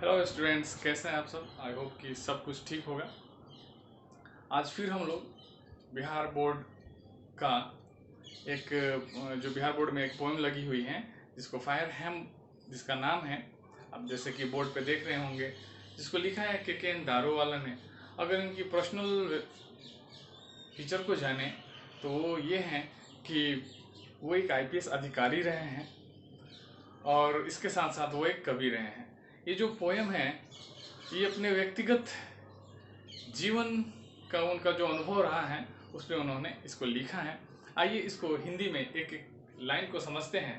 Hello students, कैसे हैं आप सब। आई होप कि सब कुछ ठीक होगा। आज फिर हम लोग बिहार बोर्ड का एक जो बिहार बोर्ड में एक पोएम लगी हुई है जिसको फायर हैम जिसका नाम है, अब जैसे कि बोर्ड पे देख रहे होंगे, जिसको लिखा है के दारोवाला ने। अगर इनकी पर्सनल फीचर को जाने तो वो ये हैं कि वो एक आईपीएस अधिकारी रहे हैं और इसके साथ साथ वो एक कवि रहे हैं। ये जो पोएम है ये अपने व्यक्तिगत जीवन का उनका जो अनुभव रहा है उस पर उन्होंने इसको लिखा है। आइए इसको हिंदी में एक एक लाइन को समझते हैं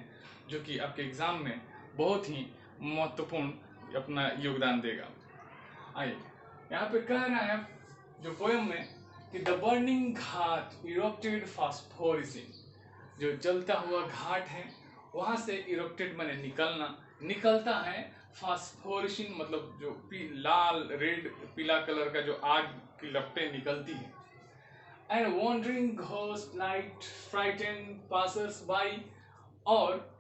जो कि आपके एग्ज़ाम में बहुत ही महत्वपूर्ण अपना योगदान देगा। आइए, यहाँ पे कह रहा है जो पोएम में कि द बर्निंग घाट इरोप्टेड फास्फोरिसिन, जो जलता हुआ घाट है वहाँ से इरोप्टेड मैंने निकलता है फास्फोरिसिन, मतलब जो लाल रेड पीला कलर का जो आग की लपटें निकलती है। And wandering ghost light frighten passers by, और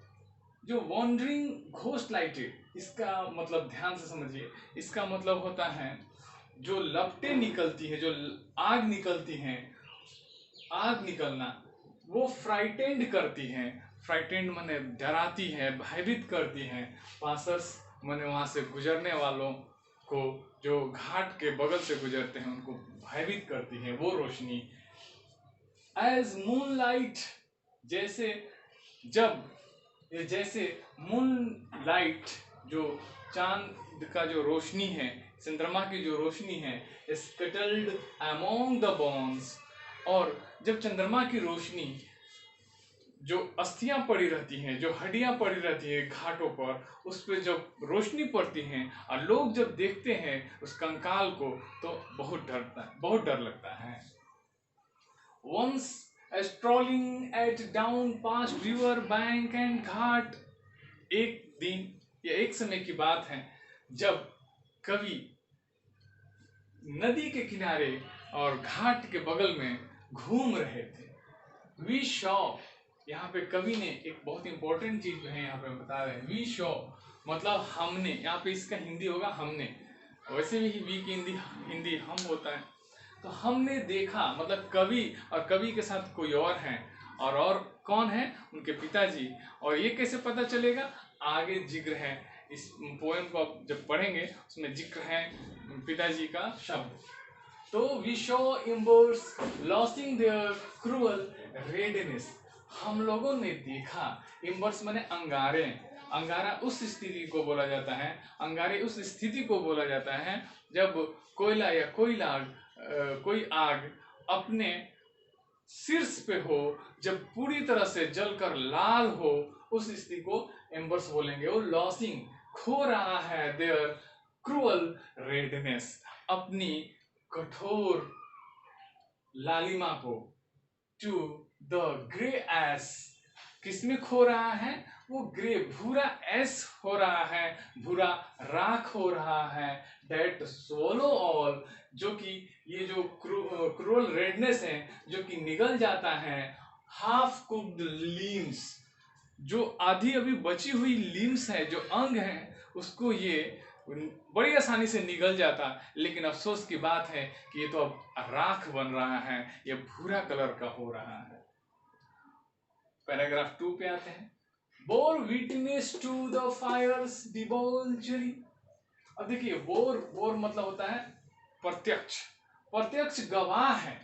जो वॉन्डरिंग घोस्ट लाइटेड, इसका मतलब ध्यान से समझिए, इसका मतलब होता है जो लपटें निकलती है, जो आग निकलती हैं, आग निकलना वो फ्राइटेंड करती हैं। फ्राइटेंड माने डराती है, भयभीत करती हैं। पासर्स माने वहाँ से गुजरने वालों को, जो घाट के बगल से गुजरते हैं उनको भयभीत करती है वो रोशनी। एज मून लाइट, जैसे मून लाइट, जो चांद का जो रोशनी है, चंद्रमा की जो रोशनी है, स्कटल्ड अमोंग द बोन्स, और जब चंद्रमा की रोशनी, जो अस्थियां पड़ी रहती हैं, जो हड्डियां पड़ी रहती हैं घाटों पर, उस पर जब रोशनी पड़ती है और लोग जब देखते हैं उस कंकाल को तो बहुत डर लगता है। Once strolling at dawn past river bank and ghat, एक दिन या एक समय की बात है जब कवि नदी के किनारे और घाट के बगल में घूम रहे थे। वी शॉ, यहाँ पे कवि ने एक बहुत इंपॉर्टेंट चीज जो है यहाँ पे बता रहे हैं। वी शॉ मतलब हमने, यहाँ पे इसका हिंदी होगा हमने, वैसे भी वी की हिंदी हम होता है, तो हमने देखा मतलब कवि, और कवि के साथ कोई और है, और कौन है, उनके पिताजी। और ये कैसे पता चलेगा, आगे जिक्र है, इस पोएम को आप जब पढ़ेंगे उसमें जिक्र है पिताजी का शब्द। तो we show embers losing their cruel redness, हम लोगों ने देखा, इम्बर्स माने अंगारे, अंगारा उस स्थिति को बोला जाता है, अंगारे उस स्थिति को बोला जाता है जब कोयला या कोई आग अपने शीर्ष पे हो, जब पूरी तरह से जलकर लाल हो, उस स्थिति को एम्बर्स बोलेंगे। वो लॉसिंग, खो रहा है, देयर क्रूअल रेडनेस, अपनी कठोर लालिमा को, टू द ग्रे एस, किसमें खो रहा है, वो ग्रे भूरा एस हो रहा है, भूरा राख हो रहा है। डेट सोलो ऑल, जो कि ये जो क्रूअल रेडनेस है जो कि निगल जाता है। हाफ कुक्ड लीम्स, जो आधी अभी बची हुई लीम्स है, जो अंग है, उसको ये बड़ी आसानी से निगल जाता, लेकिन अफसोस की बात है कि ये तो अब राख बन रहा है, ये भूरा कलर का हो रहा है। पैराग्राफ 2 पे आते हैं। Bore witness to the fires debauchery, अब देखिए बोर मतलब होता है प्रत्यक्ष गवाह है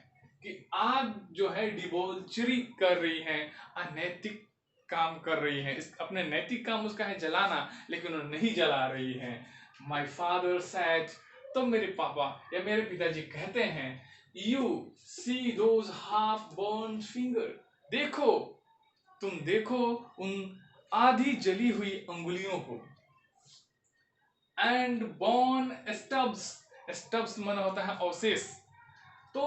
कि आग जो है डिबॉल्चरी कर रही है, अनैतिक काम कर रही है। अपने नैतिक काम उसका है जलाना, लेकिन वो नहीं जला रही है। माई फादर सैड, तो मेरे पापा या मेरे पिताजी कहते हैं, you see those half burn finger, देखो, तुम देखो उन आधी जली हुई अंगुलियों को। एंड बॉर्न स्टब्स, स्टब्स मन होता है अवशेष, तो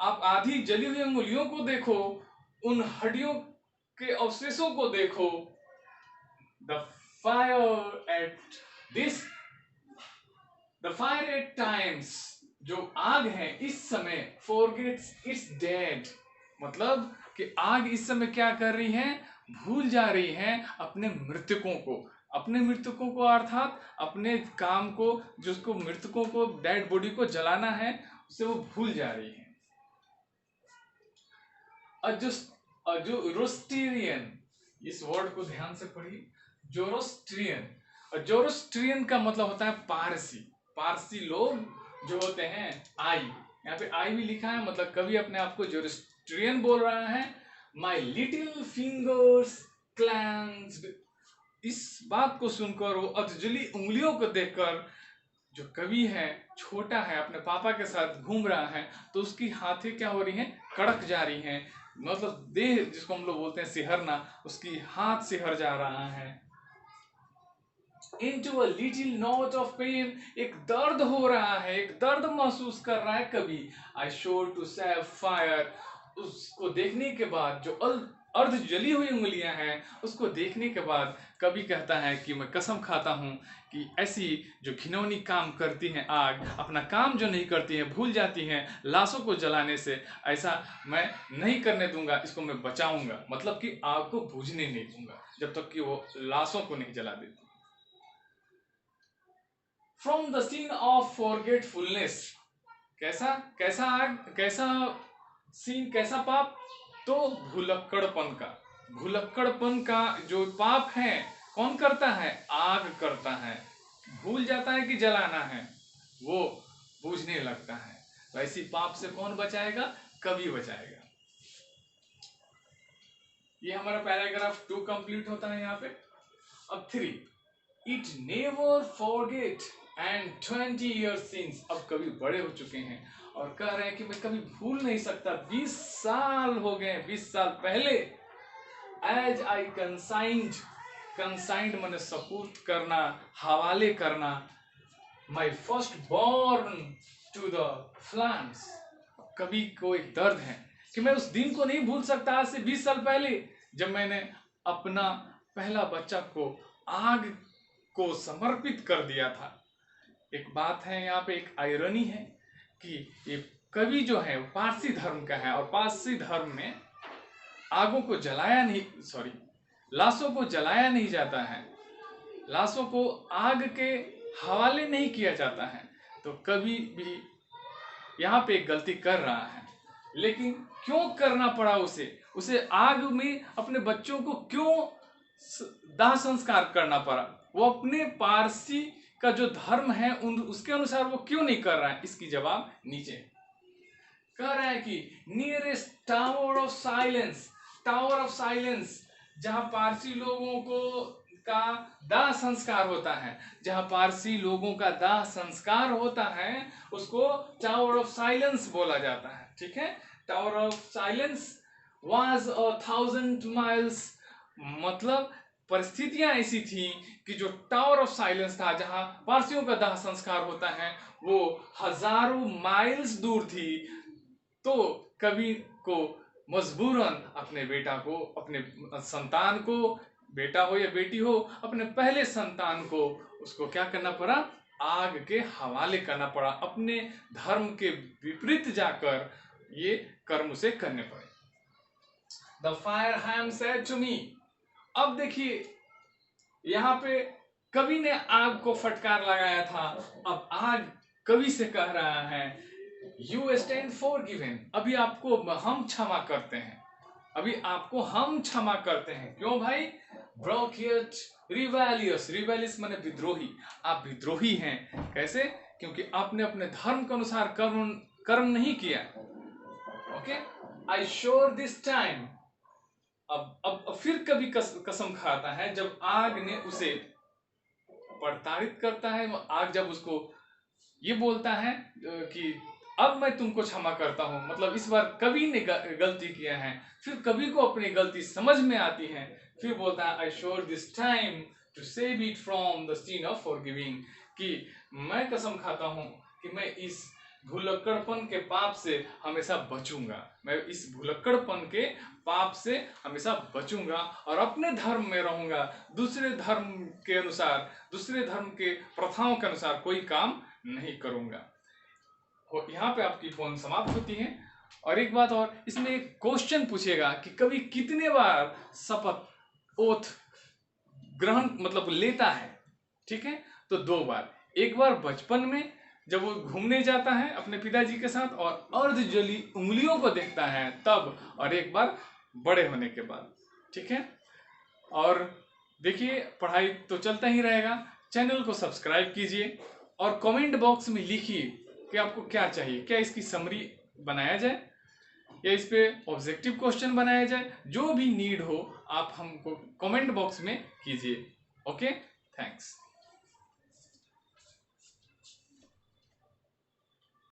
आप आधी जली हुई अंगुलियों को देखो, उन हड्डियों के अवशेषों को देखो। द फायर एट टाइम्स, जो आग है इस समय, फॉरगेट्स इट्स डेड, मतलब कि आग इस समय क्या कर रही है, भूल जा रही है अपने मृतकों को, अपने मृतकों को अर्थात अपने काम को, जिसको मृतकों को, डेड बॉडी को जलाना है, उसे वो भूल जा रही है। जोरोस्ट्रियन, इस वर्ड को ध्यान से पढ़िए, जोरोस्ट्रियन। और जोरोस्ट्रियन का मतलब होता है पारसी। पारसी लोग जो होते हैं, आई, यहाँ पे आई भी लिखा है, मतलब कवि अपने आप को जोरोस्ट्रियन बोल रहा है। माई लिटिल फिंगर्स क्लेंस्ड, इस बात को सुनकर, वो अधजली उंगलियों को देखकर, जो कवि है छोटा है, अपने पापा के साथ घूम रहा है, तो उसकी हाथें क्या हो रही हैं, कड़क जा रही हैं, मतलब देह जिसको हम लोग बोलते हैं सिहरना, उसकी हाथ सिहर जा रहा है। Into a little note of pain, एक दर्द हो रहा है, एक दर्द महसूस कर रहा है कवि। I showed to save fire, उसको देखने के बाद, जो अर्ध जली हुई उंगलियां हैं, उसको देखने के बाद कवि कहता है कि मैं कसम खाता हूं कि ऐसी जो घिनौनी काम करती हैं आग, अपना काम जो नहीं करती हैं, भूल जाती हैं लाशों को जलाने से, ऐसा मैं नहीं करने दूंगा, इसको मैं बचाऊंगा, मतलब कि आग को बुझने नहीं दूंगा जब तक कि वो लाशों को नहीं जला देती। From the scene of forgetfulness, कैसा कैसा आग, कैसा सीन, कैसा पाप, तो भुलक्कड़पन का, भुलक्कड़पन का जो पाप है कौन करता है, आग करता है, भूल जाता है कि जलाना है, वो बूझने लगता है। तो ऐसी पाप से कौन बचाएगा, कवि बचाएगा। ये हमारा पैराग्राफ 2 कंप्लीट होता है यहाँ पे। अब 3, it never forget and 20 years since, अब कवि बड़े हो चुके हैं और कह रहे हैं कि मैं कभी भूल नहीं सकता, 20 साल हो गए, 20 साल पहले, एज आई कंसाइंड, कंसाइंड माने सपुर्द करना, हवाले करना, my first born to the flames. कवि को एक दर्द है कि मैं उस दिन को नहीं भूल सकता, आज से 20 साल पहले, जब मैंने अपना पहला बच्चा को आग को समर्पित कर दिया था। एक बात है यहाँ पे, एक आयरनी है कि ये कवि जो है पारसी धर्म का है, और पारसी धर्म में आगों को जलाया नहीं, सॉरी, लाशों को जलाया नहीं जाता है, लाशों को आग के हवाले नहीं किया जाता है। तो कवि भी यहाँ पे एक गलती कर रहा है, लेकिन क्यों करना पड़ा उसे आग में अपने बच्चों को क्यों दाह संस्कार करना पड़ा, वो अपने पारसी का जो धर्म है उसके अनुसार वो क्यों नहीं कर रहा है, इसकी जवाब नीचे कह रहा है कि nearest tower of silence, tower of silence, जहां पारसी लोगों को का दाह संस्कार होता है, जहां पारसी लोगों का दाह संस्कार होता है, उसको टावर ऑफ साइलेंस बोला जाता है। ठीक है, tower of silence was 1000 miles, मतलब परिस्थितियां ऐसी थी कि जो टावर ऑफ साइलेंस था, जहां पारसियों का दाह संस्कार होता है, वो हजारों माइल्स दूर थी। तो कवि को मजबूरन अपने बेटा को, अपने संतान को, बेटा हो या बेटी हो, अपने पहले संतान को, उसको क्या करना पड़ा, आग के हवाले करना पड़ा, अपने धर्म के विपरीत जाकर ये कर्म उसे करने पड़े। The fire ham said to me, अब देखिए यहाँ पे कवि ने आग को फटकार लगाया था, अब आग कवि से कह रहा है यू स्टैंड फॉरगिवन, अभी आपको हम क्षमा करते हैं, अभी आपको हम क्षमा करते हैं। क्यों भाई, ब्रोकियट रिवेलियस, रिवेलियस माने विद्रोही, आप विद्रोही हैं। कैसे, क्योंकि आपने अपने धर्म के अनुसार कर्म नहीं किया। Okay, I sure this time, अब फिर कभी कसम खाता है, जब आग ने उसे प्रताड़ित करता है, आग जब उसको ये बोलता है कि अब मैं तुमको क्षमा करता हूं, मतलब इस बार कवि ने गलती किया है, फिर कवि को अपनी गलती समझ में आती है, फिर बोलता है I sure this time to save it from the scene of forgiving, कि मैं कसम खाता हूं कि मैं इस भुलक्कड़पन के पाप से हमेशा बचूंगा, मैं इस भुलक्कड़पन के पाप से हमेशा बचूंगा और अपने धर्म में रहूंगा, दूसरे धर्म के अनुसार, दूसरे धर्म के प्रथाओं के अनुसार कोई काम नहीं करूंगा। यहाँ पे आपकी पोएम समाप्त होती है। और एक बात और, इसमें एक क्वेश्चन पूछेगा कि कवि कितने बार शपथ, ओथ ग्रहण मतलब लेता है, ठीक है। तो 2 बार, एक बार बचपन में जब वो घूमने जाता है अपने पिताजी के साथ और अर्ध जली उंगलियों को देखता है तब, और एक बार बड़े होने के बाद, ठीक है। और देखिए पढ़ाई तो चलता ही रहेगा, चैनल को सब्सक्राइब कीजिए और कमेंट बॉक्स में लिखिए कि आपको क्या चाहिए, क्या इसकी समरी बनाया जाए या इस पे ऑब्जेक्टिव क्वेश्चन बनाया जाए, जो भी नीड हो आप हमको कमेंट बॉक्स में कीजिए। Okay, thanks.